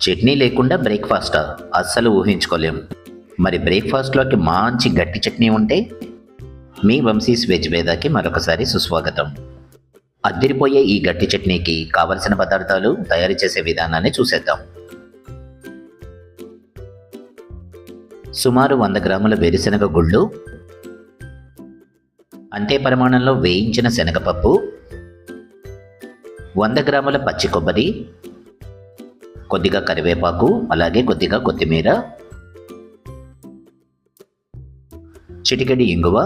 చట్నీ లేకుండా బ్రేక్ఫాస్టా? అస్సలు ఊహించుకోలేం. మరి బ్రేక్ఫాస్ట్లోకి మంచి గట్టి చట్నీ ఉంటే? మీ వంశీస్ వెజ్ వేదాకి మరొకసారి సుస్వాగతం. అద్దిరిపోయే ఈ గట్టి చట్నీకి కావలసిన పదార్థాలు, తయారు చేసే విధానాన్ని చూసేద్దాం. సుమారు 100 గ్రాముల వేరుశనగ గుళ్ళు, అంతే పరిమాణంలో వేయించిన శనగపప్పు, 100 గ్రాముల పచ్చి కొబ్బరి, కొద్దిగా కరివేపాకు, అలాగే కొద్దిగా కొత్తిమీర, చిటికెడి ఇంగువ,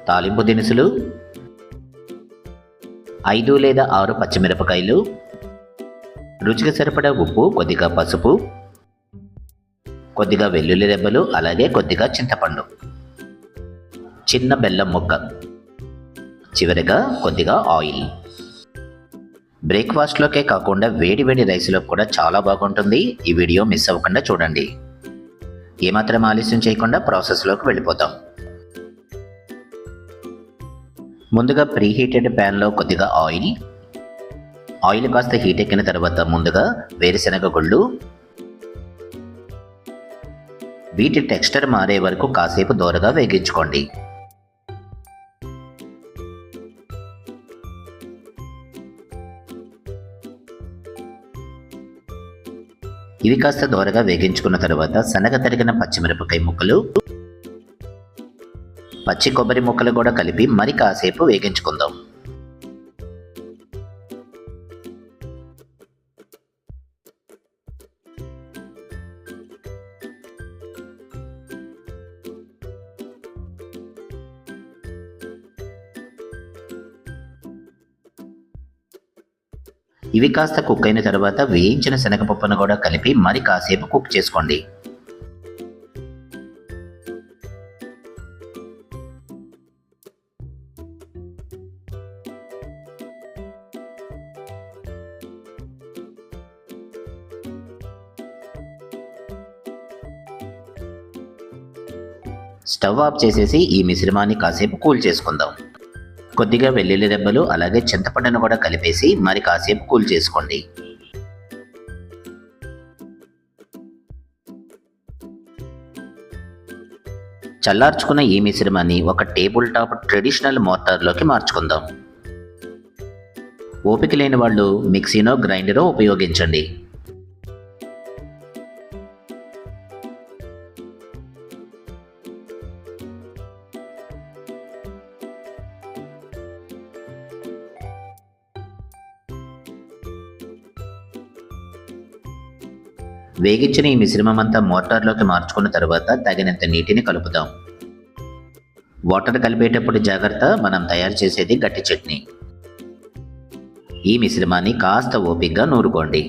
తాలింపు దినుసులు, 5 లేదా 6 పచ్చిమిరపకాయలు, రుచికి సరిపడా ఉప్పు, కొద్దిగా పసుపు, కొద్దిగా వెల్లుల్లి రెబ్బలు, అలాగే కొద్దిగా చింతపండు, చిన్న బెల్లం ముక్క, చివరిగా కొద్దిగా ఆయిల్. బ్రేక్ఫాస్ట్లోకే కాకుండా వేడి వేడి రైస్లో కూడా చాలా బాగుంటుంది. ఈ వీడియో మిస్ అవ్వకుండా చూడండి. ఏమాత్రం ఆలస్యం చేయకుండా ప్రాసెస్లోకి వెళ్ళిపోతాం. ముందుగా ప్రీహీటెడ్ ప్యాన్లో కొద్దిగా ఆయిల్ కాస్త హీట్ ఎక్కిన తర్వాత ముందుగా వేరుశనగ గుళ్ళు, వీటి టెక్స్చర్ మారే వరకు కాసేపు దోరగా వేగించుకోండి. ఇవి కాస్త దోరగా వేగించుకున్న తర్వాత సన్నగా తరిగిన పచ్చిమిరపకాయ ముక్కలు, పచ్చి కొబ్బరి ముక్కలు కూడా కలిపి మరి కాసేపు వేగించుకుందాం. ఇవి కాస్త కుక్ అయిన తర్వాత వేయించిన శనగపప్పును కూడా కలిపి మరి కాసేపు కుక్ చేసుకోండి. స్టవ్ ఆఫ్ చేసేసి ఈ మిశ్రమాన్ని కాసేపు కూల్ చేసుకుందాం. కొద్దిగా వెల్లుల్లి రెబ్బలు, అలాగే చింతపండును కూడా కలిపేసి మరి కాసేపు కూల్ చేసుకోండి. చల్లార్చుకున్న ఈ మిశ్రమాన్ని ఒక టేబుల్ టాప్ ట్రెడిషనల్ మోర్టార్లోకి మార్చుకుందాం. ఓపిక లేని వాళ్ళు మిక్సీనో గ్రైండరో ఉపయోగించండి. వేగించిన ఈ మిశ్రమం అంతా మోర్టార్లోకి మార్చుకున్న తర్వాత తగినంత నీటిని కలుపుదాం. వాటర్ కలిపేటప్పుడు జాగ్రత్త, మనం తయారు చేసేది గట్టి చట్నీ. ఈ మిశ్రమాన్ని కాస్త ఓపికగా నూరుకోండి.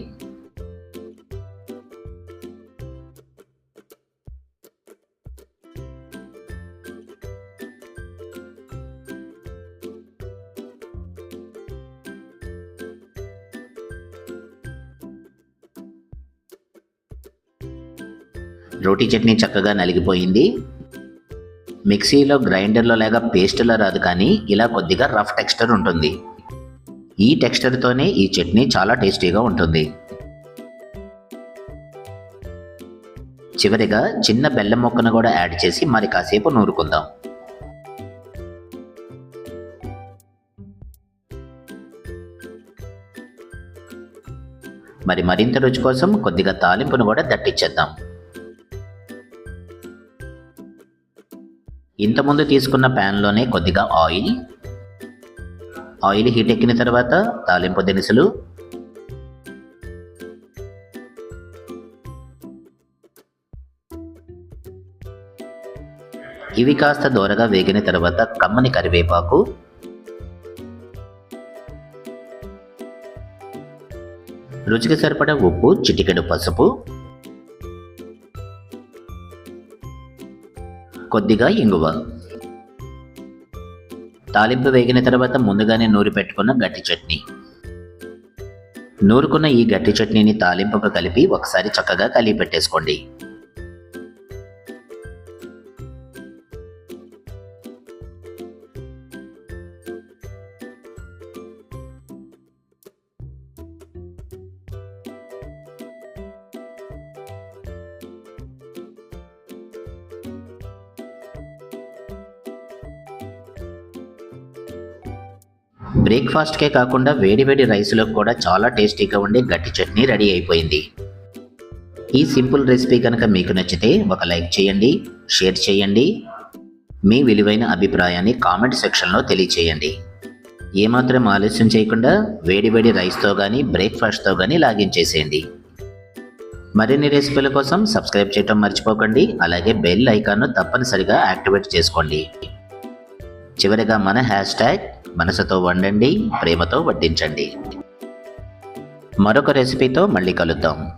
రోటీ చట్నీ చక్కగా నలిగిపోయింది. మిక్సీలో, గ్రైండర్లో లాగా పేస్టులా రాదు, కానీ ఇలా కొద్దిగా రఫ్ టెక్స్చర్ ఉంటుంది. ఈ టెక్స్చర్తోనే ఈ చట్నీ చాలా టేస్టీగా ఉంటుంది. చివరిగా చిన్న బెల్లం ముక్కను కూడా యాడ్ చేసి మరి కాసేపు నూరుకుందాం. మరింత రుచి కోసం కొద్దిగా తాలింపును కూడా దట్టించేద్దాం. ఇంతకుముందు తీసుకున్న ప్యాన్లోనే కొద్దిగా ఆయిల్ హీట్ ఎక్కిన తర్వాత తాలింపు దినుసులు, ఇవి కాస్త దోరగా వేగిన తర్వాత కమ్మని కరివేపాకు, రుచికి సరిపడా ఉప్పు, చిటికెడు పసుపు, కొద్దిగా ఇంగువ. తాలింపు వేగిన తర్వాత ముందుగానే నూరి పెట్టుకున్న గట్టి చట్నీ. నూరుకున్న ఈ గట్టి చట్నీని తాలింపుకు కలిపి ఒకసారి చక్కగా కలిపి పెట్టేసుకోండి. బ్రేక్ఫాస్ట్కే కాకుండా వేడివేడి రైస్లో కూడా చాలా టేస్టీగా ఉండే గట్టి చట్నీ రెడీ అయిపోయింది. ఈ సింపుల్ రెసిపీ కనుక మీకు నచ్చితే ఒక లైక్ చేయండి, షేర్ చేయండి. మీ విలువైన అభిప్రాయాన్ని కామెంట్ సెక్షన్లో తెలియచేయండి. ఏమాత్రం ఆలస్యం చేయకుండా వేడివేడి రైస్తో కానీ బ్రేక్ఫాస్ట్తో కానీ లాగిన్ చేసేయండి. మరిన్ని రెసిపీల కోసం సబ్స్క్రైబ్ చేయడం మర్చిపోకండి. అలాగే బెల్ ఐకాన్ను తప్పనిసరిగా యాక్టివేట్ చేసుకోండి. చివరిగా మన హ్యాష్ట్యాగ్ మనసుతో వండండి, ప్రేమతో వడ్డించండి. మరొక రెసిపీతో మళ్ళీ కలుద్దాం.